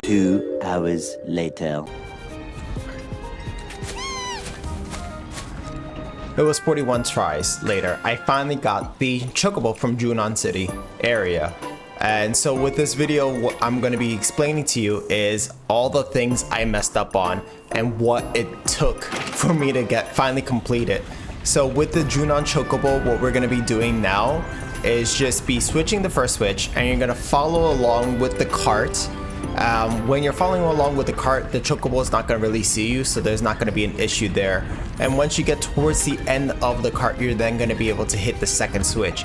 2 hours later. It was 41 tries later. I finally got the Chocobo from Junon City area. And so with this video, what I'm going to be explaining to you is all the things I messed up on and what it took for me to finally complete it. So with the Junon Chocobo, what we're going to be doing now is just be switching the first switch, and you're going to follow along with the cart. When you're following along with the cart, the Chocobo is not going to really see you, so there's not going to be an issue there. And once you get towards the end of the cart, you're then going to be able to hit the second switch.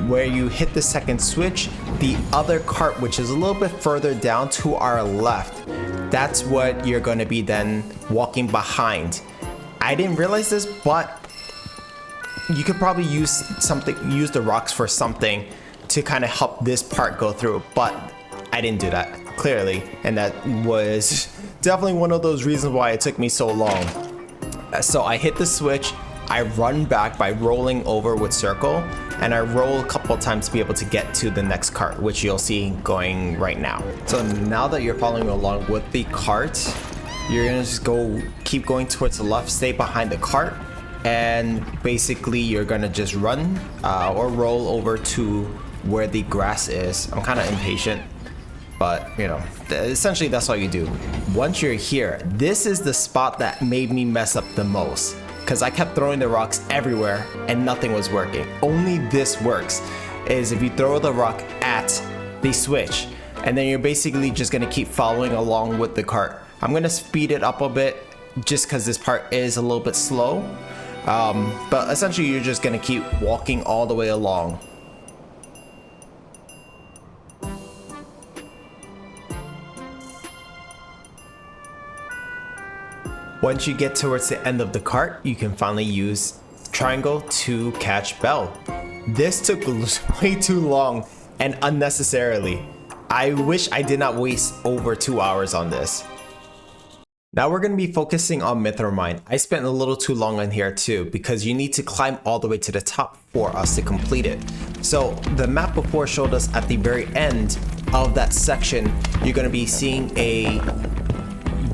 Where you hit the second switch, the other cart, which is a little bit further down to our left, that's what you're going to be then walking behind. I didn't realize this, but you could probably use the rocks for something to kind of help this part go through, but I didn't do that, clearly, and that was definitely one of those reasons why it took me so long. So I hit the switch, I run back by rolling over with circle, and I roll a couple of times to be able to get to the next cart, which you'll see going right now. So now that you're following along with the cart, you're gonna just keep going towards the left, stay behind the cart, and basically you're gonna just run or roll over to where the grass is. I'm kind of impatient, but you know, essentially that's all you do. Once you're here, this is the spot that made me mess up the most, because I kept throwing the rocks everywhere and nothing was working. Only this works, is if you throw the rock at the switch, and then you're basically just gonna keep following along with the cart. I'm gonna speed it up a bit just because this part is a little bit slow, but essentially you're just gonna keep walking all the way along. Once you get towards the end of the cart, you can finally use triangle to catch Bell. This took way too long and unnecessarily. I wish I did not waste over 2 hours on this. Now we're going to be focusing on Mithril Mine. I spent a little too long on here too, because you need to climb all the way to the top for us to complete it. So the map before showed us at the very end of that section, you're going to be seeing a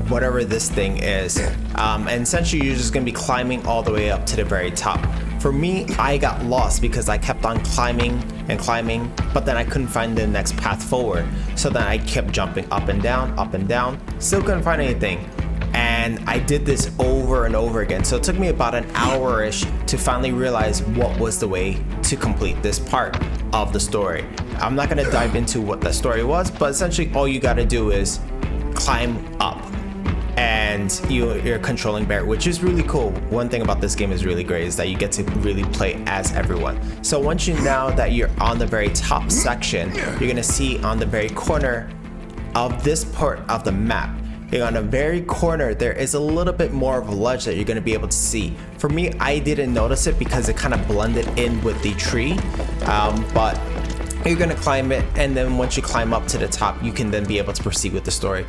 whatever this thing is, and essentially you're just gonna be climbing all the way up to the very top. For me, I got lost because I kept on climbing and climbing, but then I couldn't find the next path forward. So then I kept jumping up and down, still couldn't find anything. And I did this over and over again. So it took me about an hour-ish to finally realize what was the way to complete this part of the story. I'm not gonna dive into what the story was, but essentially all you gotta do is climb up. And you're controlling bear, which is really cool. One thing about this game is really great is that you get to really play as everyone. So once now that you're on the very top section, you're gonna see on the very corner of this part of the map, on the very corner, there is a little bit more of a ledge that you're gonna be able to see. For me, I didn't notice it because it kind of blended in with the tree, but you're gonna climb it, and then once you climb up to the top, you can then be able to proceed with the story.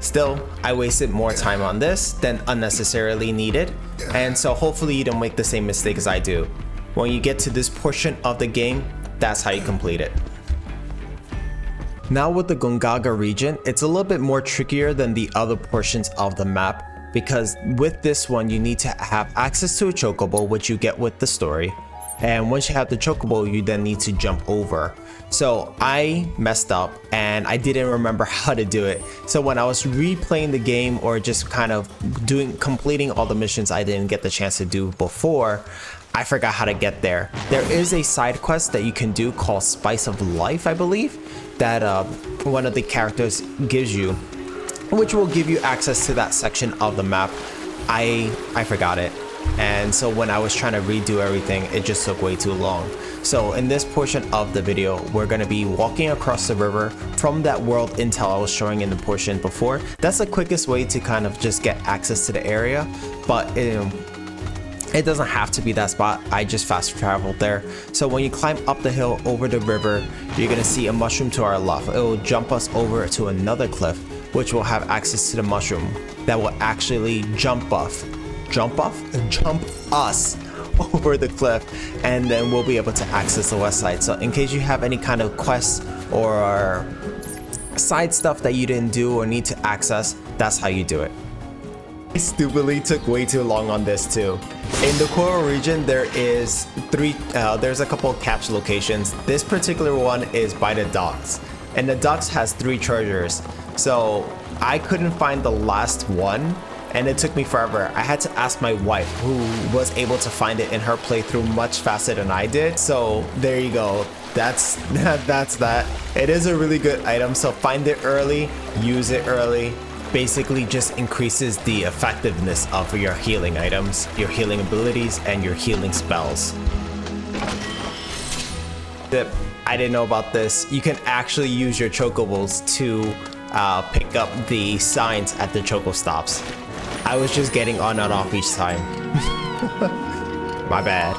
Still, I wasted more time on this than unnecessarily needed, and so hopefully you don't make the same mistake as I do. When you get to this portion of the game, that's how you complete it. Now with the Gongaga region, it's a little bit more trickier than the other portions of the map, because with this one you need to have access to a Chocobo, which you get with the story, and once you have the Chocobo, you then need to jump over. So I messed up and I didn't remember how to do it. So when I was replaying the game, or just kind of completing all the missions I didn't get the chance to do before, I forgot how to get there. There is a side quest that you can do called Spice of Life, I believe, that one of the characters gives you, which will give you access to that section of the map. I forgot it. And so when I was trying to redo everything, it just took way too long. So in this portion of the video, we're going to be walking across the river from that world intel I was showing in the portion before. That's the quickest way to kind of just get access to the area, but it doesn't have to be that spot. I just fast traveled there. So when you climb up the hill over the river, you're going to see a mushroom to our left. It will jump us over to another cliff, which will have access to the mushroom that will actually jump us over the cliff, and then we'll be able to access the west side. So in case you have any kind of quests or side stuff that you didn't do or need to access, that's how you do it. I stupidly took way too long on this too. In the Corel region, there's a couple of capture locations. This particular one is by the docks, and the docks has 3 treasures. So I couldn't find the last one, and it took me forever. I had to ask my wife, who was able to find it in her playthrough much faster than I did. So there you go. That's that. It is a really good item, so find it early, use it early. Basically just increases the effectiveness of your healing items, your healing abilities, and your healing spells. I didn't know about this. You can actually use your chocobos to pick up the signs at the choco stops. I was just getting on and off each time. My bad.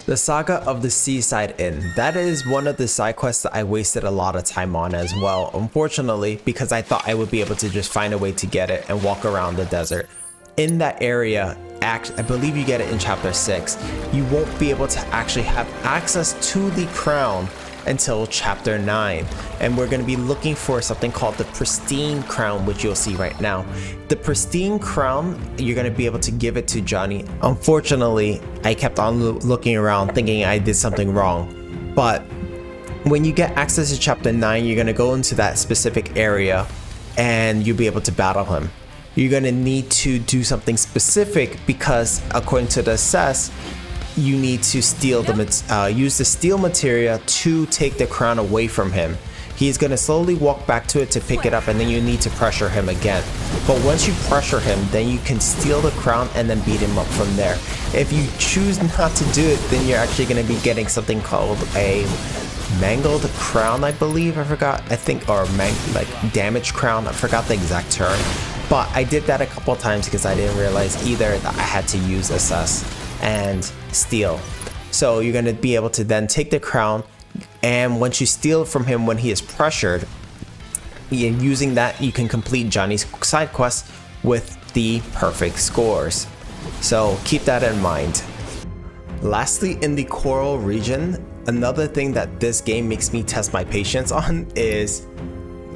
The Saga of the Seaside Inn. That is one of the side quests that I wasted a lot of time on as well, unfortunately, because I thought I would be able to just find a way to get it and walk around the desert. In that area, I believe you get it in chapter 6, you won't be able to actually have access to the crown until chapter 9, and we're going to be looking for something called the pristine crown, which you'll see right now. The pristine crown, you're going to be able to give it to Johnny. Unfortunately, I kept on looking around thinking I did something wrong, but when you get access to chapter 9, you're going to go into that specific area and you'll be able to battle him. You're going to need to do something specific because according to the assess, you need to steal use the steel materia to take the crown away from him. He's going to slowly walk back to it to pick it up, and then you need to pressure him again. But once you pressure him, then you can steal the crown and then beat him up from there. If you choose not to do it, then you're actually going to be getting something called a mangled crown, I believe. I think, or like damaged crown. I forgot the exact term. But I did that a couple times because I didn't realize either that I had to use assess and steal. So you're going to be able to then take the crown, and once you steal from him when he is pressured, using that you can complete Johnny's side quest with the perfect scores. So keep that in mind. Lastly, in the Corel region, another thing that this game makes me test my patience on is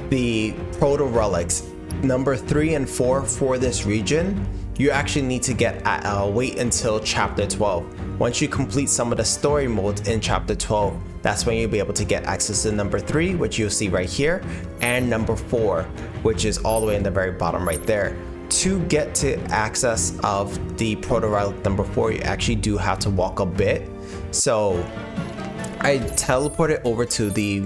the Protorelics. Number 3 and 4 for this region, you actually need to wait until chapter 12. Once you complete some of the story modes in chapter 12, that's when you'll be able to get access to number 3, which you'll see right here, and number 4, which is all the way in the very bottom right there. To get to access of the Protorelic number 4, you actually do have to walk a bit. So I teleported over to the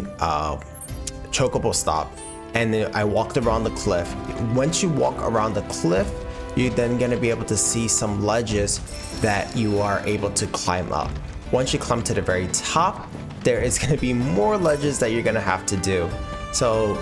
Chocobo stop, and then I walked around the cliff. Once you walk around the cliff, you're then going to be able to see some ledges that you are able to climb up. Once you climb to the very top, there is going to be more ledges that you're going to have to do. So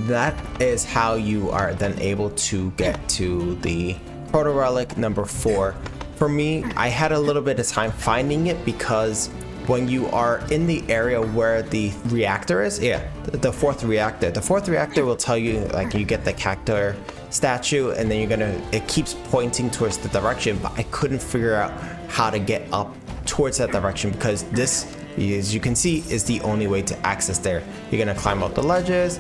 that is how you are then able to get to the Protorelic number 4. For me, I had a little bit of time finding it because when you are in the area where the reactor is, the fourth reactor will tell you, like, you get the cactus statue, and then it keeps pointing towards the direction, but I couldn't figure out how to get up towards that direction because this, as you can see, is the only way to access there. You're gonna climb up the ledges,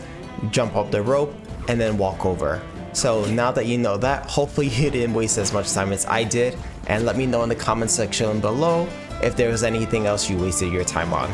jump up the rope, and then walk over. So now that you know that, hopefully you didn't waste as much time as I did, and let me know in the comment section below if there was anything else you wasted your time on.